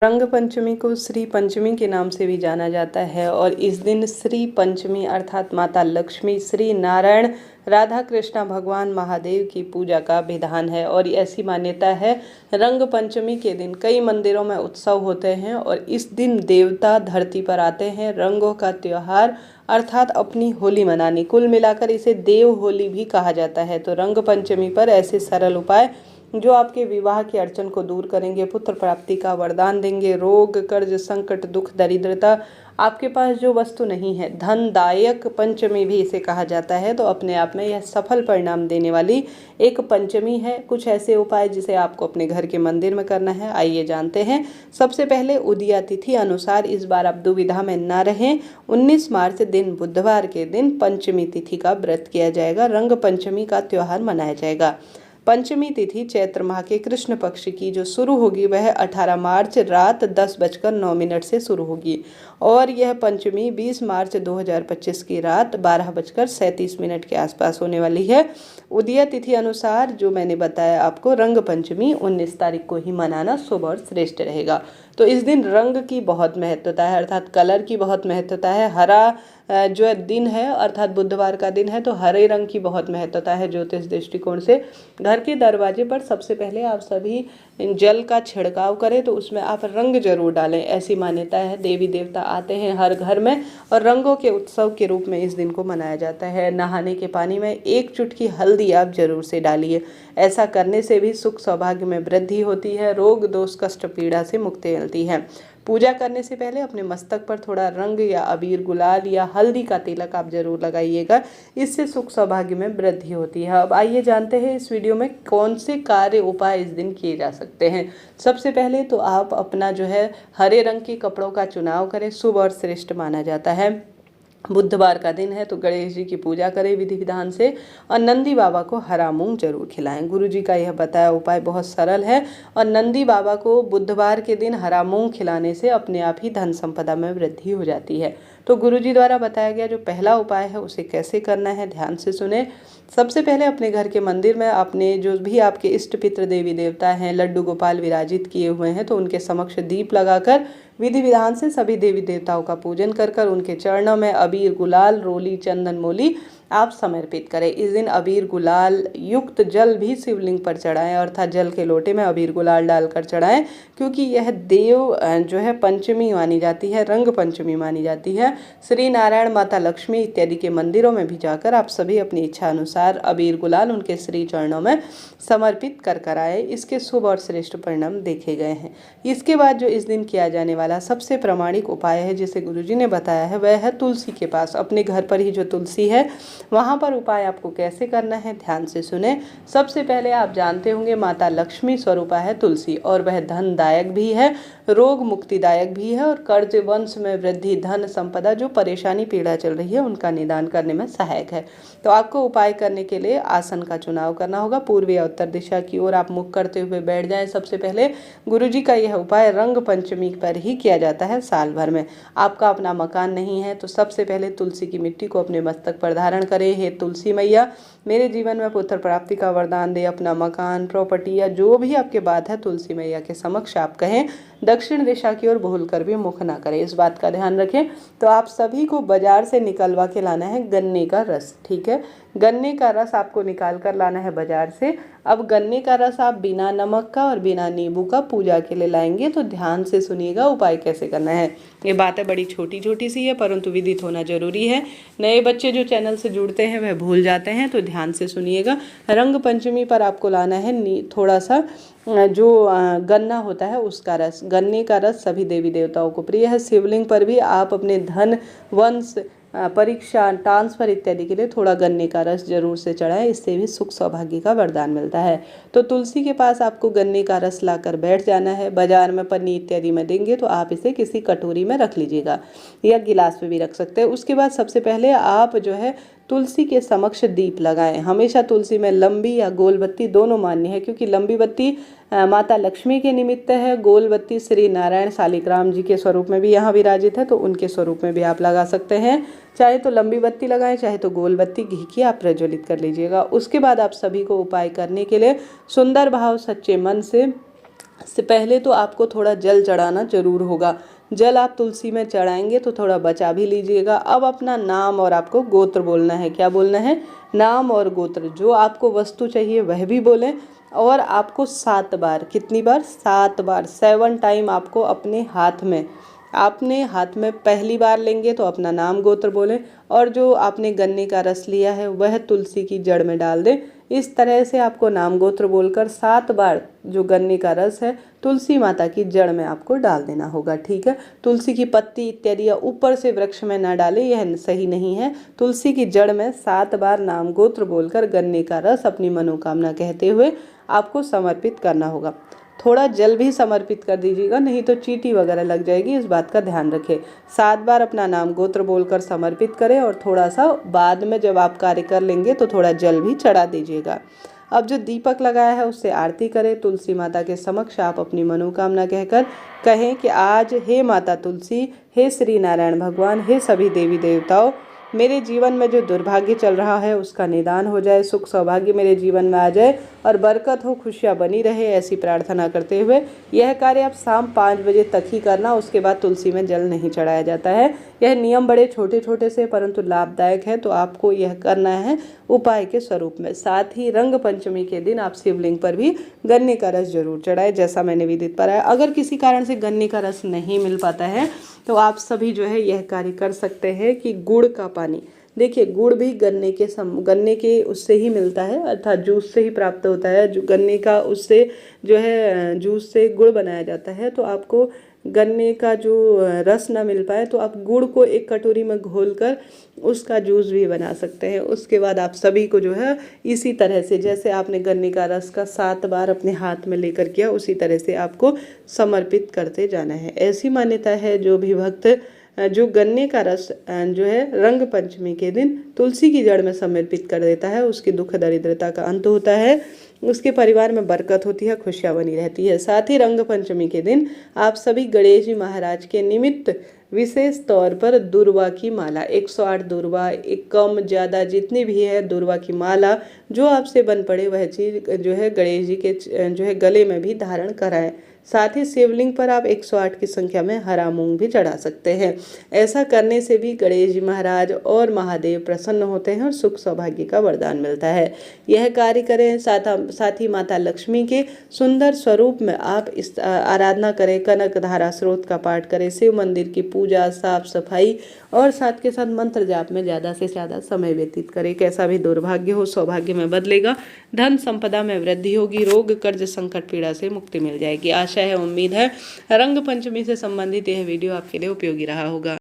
रंग पंचमी को श्री पंचमी के नाम से भी जाना जाता है और इस दिन श्री पंचमी अर्थात माता लक्ष्मी, श्री नारायण, राधा कृष्णा भगवान महादेव की पूजा का विधान है। और ऐसी मान्यता है रंग पंचमी के दिन कई मंदिरों में उत्सव होते हैं और इस दिन देवता धरती पर आते हैं रंगों का त्योहार अर्थात अपनी होली मनाने। कुल मिलाकर इसे देव होली भी कहा जाता है। तो रंग पंचमी पर ऐसे सरल उपाय जो आपके विवाह की अड़चन को दूर करेंगे, पुत्र प्राप्ति का वरदान देंगे, रोग कर्ज संकट दुख दरिद्रता आपके पास जो वस्तु नहीं है, धनदायक पंचमी भी इसे कहा जाता है। तो अपने आप में यह सफल परिणाम देने वाली एक पंचमी है। कुछ ऐसे उपाय जिसे आपको अपने घर के मंदिर में करना है, आइए जानते हैं। सबसे पहले उदया तिथि अनुसार इस बार आप दुविधा में न रहें। 19 मार्च दिन बुधवार के दिन पंचमी तिथि का व्रत किया जाएगा, रंग पंचमी का त्योहार मनाया जाएगा। पंचमी तिथि चैत्र माह के कृष्ण पक्ष की जो शुरू होगी वह 18 मार्च रात 10:09 से शुरू होगी और यह पंचमी 20 मार्च 2025 की रात 12:37 के आसपास होने वाली है। उदया तिथि अनुसार जो मैंने बताया आपको, रंग पंचमी 19 तारीख को ही मनाना शुभ और श्रेष्ठ रहेगा। तो इस दिन रंग की बहुत महत्वता है अर्थात कलर की बहुत महत्वता है। हरा जो दिन है अर्थात बुधवार का दिन है तो हरे रंग की बहुत महत्वता है ज्योतिष दृष्टिकोण से। घर के दरवाजे पर सबसे पहले आप सभी जल का छिड़काव करें तो उसमें आप रंग जरूर डालें, ऐसी मान्यता है। देवी देवता आते हैं हर घर में और रंगों के उत्सव के रूप में इस दिन को मनाया जाता है। नहाने के पानी में 1 चुटकी हल्दी आप जरूर से डालिए। ऐसा करने से भी सुख सौभाग्य में वृद्धि होती है, रोग दोष कष्ट पीड़ा से मुक्ति मिलती है। पूजा करने से पहले अपने मस्तक पर थोड़ा रंग या अबीर गुलाल या हल्दी का तिलक आप जरूर लगाइएगा, इससे सुख सौभाग्य में वृद्धि होती है। अब आइए जानते हैं इस वीडियो में कौन से कार्य उपाय इस दिन किए जा सकते हैं। सबसे पहले तो आप अपना जो है हरे रंग के कपड़ों का चुनाव करें, शुभ और श्रेष्ठ माना जाता है। बुधवार का दिन है तो गणेश जी की पूजा करें विधि विधान से और नंदी बाबा को हरा मूंग जरूर खिलाएं। गुरु जी का यह बताया उपाय बहुत सरल है और नंदी बाबा को बुधवार के दिन हरा मूंग खिलाने से अपने आप ही धन संपदा में वृद्धि हो जाती है। तो गुरु जी द्वारा बताया गया जो पहला उपाय है उसे कैसे करना है ध्यान से सुने। सबसे पहले अपने घर के मंदिर में अपने जो भी आपके इष्ट पितृ देवी देवता हैं, लड्डू गोपाल विराजित किए हुए हैं, तो उनके समक्ष दीप लगाकर विधि विधान से सभी देवी देवताओं का पूजन कर उनके चरणों में अबीर गुलाल रोली चंदन मोली आप समर्पित करें। इस दिन अबीर गुलाल युक्त जल भी शिवलिंग पर चढ़ाएं अर्थात जल के लोटे में अबीर गुलाल डालकर चढ़ाएं, क्योंकि यह देव जो है पंचमी मानी जाती है, रंग पंचमी मानी जाती है। श्री नारायण, माता लक्ष्मी इत्यादि के मंदिरों में भी जाकर आप सभी अपनी इच्छा अनुसार अबीर गुलाल उनके श्री चरणों में समर्पित कर आए। इसके शुभ और श्रेष्ठ परिणाम देखे गए हैं। इसके बाद जो इस दिन किया जाने वाला सबसे प्रामाणिक उपाय है जिसे गुरुजी ने बताया है वह है तुलसी के पास, अपने घर पर ही जो तुलसी है वहाँ पर उपाय आपको कैसे करना है ध्यान से सुने। सबसे पहले आप जानते होंगे माता लक्ष्मी स्वरूपा है तुलसी और वह धनदायक भी है, रोग मुक्तिदायक भी है और कर्ज वंश में वृद्धि, धन संपदा जो परेशानी पीड़ा चल रही है उनका निदान करने में सहायक है। तो आपको उपाय करने के लिए आसन का चुनाव करना होगा। पूर्व या उत्तर दिशा की ओर आप मुख करते हुए बैठ जाएं। सबसे पहले गुरुजी का यह उपाय रंग पंचमी पर ही किया जाता है साल भर में। आपका अपना मकान नहीं है तो सबसे पहले तुलसी की मिट्टी को अपने मस्तक पर धारण करें। हे तुलसी मैया, मेरे जीवन में पुत्र प्राप्ति का वरदान दे। अपना मकान, प्रॉपर्टी या जो भी आपके बात है तुलसी मैया के समक्ष आप कहें। दक्षिण दिशा की ओर भूल कर भी मुख ना करें, इस बात का ध्यान रखें। तो आप सभी को बाजार से निकलवा के लाना है गन्ने का रस, ठीक है। गन्ने का रस आपको निकाल कर लाना है बाजार से। अब गन्ने का रस आप बिना नमक का और बिना नींबू का पूजा के लिए लाएंगे। तो ध्यान से सुनिएगा उपाय कैसे करना है। ये बातें बड़ी छोटी छोटी सी है परंतु विदित होना जरूरी है। नए बच्चे जो चैनल से जुड़ते हैं वह भूल जाते हैं, तो ध्यान से सुनिएगा। रंग पंचमी पर आपको लाना है थोड़ा सा जो गन्ना होता है उसका रस। गन्ने का रस सभी देवी देवताओं को प्रिय है। शिवलिंग पर भी आप अपने धन वंश परीक्षा ट्रांसफर इत्यादि के लिए थोड़ा गन्ने का रस जरूर से चढ़ाएं, इससे भी सुख सौभाग्य का वरदान मिलता है। तो तुलसी के पास आपको गन्ने का रस लाकर बैठ जाना है। बाजार में पन्नी इत्यादि में देंगे तो आप इसे किसी कटोरी में रख लीजिएगा या गिलास में भी रख सकते हैं। उसके बाद सबसे पहले आप जो है तुलसी के समक्ष दीप लगाएं। हमेशा तुलसी में लंबी या गोल बत्ती दोनों मान्य है, क्योंकि लंबी बत्ती माता लक्ष्मी के निमित्त है, गोल बत्ती श्री नारायण शालिग्राम जी के स्वरूप में भी यहाँ विराजित है, तो उनके स्वरूप में भी आप लगा सकते हैं। चाहे तो लंबी बत्ती लगाएं, चाहे तो गोल बत्ती घी की आप प्रज्वलित कर लीजिएगा। उसके बाद आप सभी को उपाय करने के लिए सुंदर भाव सच्चे मन से से पहले तो आपको थोड़ा जल चढ़ाना जरूर होगा। जल आप तुलसी में चढ़ाएंगे तो थोड़ा बचा भी लीजिएगा। अब अपना नाम और आपको गोत्र बोलना है। क्या बोलना है? नाम और गोत्र। जो आपको वस्तु चाहिए वह भी बोलें और आपको 7 बार, कितनी बार? 7 बार, 7 टाइम आपको अपने हाथ में पहली बार लेंगे तो अपना नाम गोत्र बोलें और जो आपने गन्ने का रस लिया है वह तुलसी की जड़ में डाल दें। इस तरह से आपको नाम गोत्र बोलकर 7 बार जो गन्ने का रस है तुलसी माता की जड़ में आपको डाल देना होगा। ठीक है, तुलसी की पत्ती इत्यादि या ऊपर से वृक्ष में ना डालें, यह सही नहीं है। तुलसी की जड़ में 7 बार नाम गोत्र बोलकर गन्ने का रस अपनी मनोकामना कहते हुए आपको समर्पित करना होगा। थोड़ा जल भी समर्पित कर दीजिएगा, नहीं तो चींटी वगैरह लग जाएगी, इस बात का ध्यान रखें। 7 बार अपना नाम गोत्र बोलकर समर्पित करें और थोड़ा सा बाद में जब आप कार्य कर लेंगे तो थोड़ा जल भी चढ़ा दीजिएगा। अब जो दीपक लगाया है उससे आरती करें। तुलसी माता के समक्ष आप अपनी मनोकामना कहकर कहें कि आज हे माता तुलसी, हे श्री नारायण भगवान, हे सभी देवी देवताओं, मेरे जीवन में जो दुर्भाग्य चल रहा है उसका निदान हो जाए, सुख सौभाग्य मेरे जीवन में आ जाए और बरकत हो, खुशियाँ बनी रहे, ऐसी प्रार्थना करते हुए यह कार्य आप शाम 5 बजे तक ही करना। उसके बाद तुलसी में जल नहीं चढ़ाया जाता है। यह नियम बड़े छोटे छोटे से परंतु लाभदायक है, तो आपको यह करना है उपाय के स्वरूप में। साथ ही रंग पंचमी के दिन आप शिवलिंग पर भी गन्ने का रस जरूर चढ़ाए, जैसा मैंने विदित कराया। अगर किसी कारण से गन्ने का रस नहीं मिल पाता है तो आप सभी जो है यह कार्य कर सकते हैं कि गुड़ का पानी, देखिए गुड़ भी गन्ने के उससे ही मिलता है, अर्थात जूस से ही प्राप्त होता है। जो गन्ने का उससे जो है जूस से गुड़ बनाया जाता है। तो आपको गन्ने का जो रस ना मिल पाए तो आप गुड़ को एक कटोरी में घोलकर उसका जूस भी बना सकते हैं। उसके बाद आप सभी को जो है इसी तरह से, जैसे आपने गन्ने का रस का 7 बार अपने हाथ में लेकर किया, उसी तरह से आपको समर्पित करते जाना है। ऐसी मान्यता है जो भी भक्त जो गन्ने का रस जो है रंग पंचमी के दिन तुलसी की जड़ में समर्पित कर देता है, उसकी दुख दरिद्रता का अंत होता है, उसके परिवार में बरकत होती है, खुशियाँ बनी रहती है। साथ ही रंग पंचमी के दिन आप सभी गणेश जी महाराज के निमित्त विशेष तौर पर दुर्वा की माला, 108 दुर्वा, एक कम ज़्यादा जितनी भी है दुर्वा की माला जो आपसे बन पड़े वह चीज़ जो है गणेश जी के जो है गले में भी धारण कराएं। साथ ही शिवलिंग पर आप 108 की संख्या में हरा मूंग भी चढ़ा सकते हैं। ऐसा करने से भी गणेश जी महाराज और महादेव प्रसन्न होते हैं और सुख सौभाग्य का वरदान मिलता है। यह कार्य करें। साथ ही माता लक्ष्मी के सुंदर स्वरूप में आप इस आराधना करें, कनक धारा स्रोत का पाठ करें, शिव मंदिर की पूजा, साफ सफाई और साथ के साथ मंत्र जाप में ज़्यादा से ज़्यादा समय व्यतीत करें। कैसा भी दुर्भाग्य हो सौभाग्य में बदलेगा, धन संपदा में वृद्धि होगी, रोग कर्ज संकट पीड़ा से मुक्ति मिल जाएगी। आशा है, उम्मीद है रंग पंचमी से संबंधित यह वीडियो आपके लिए उपयोगी रहा होगा।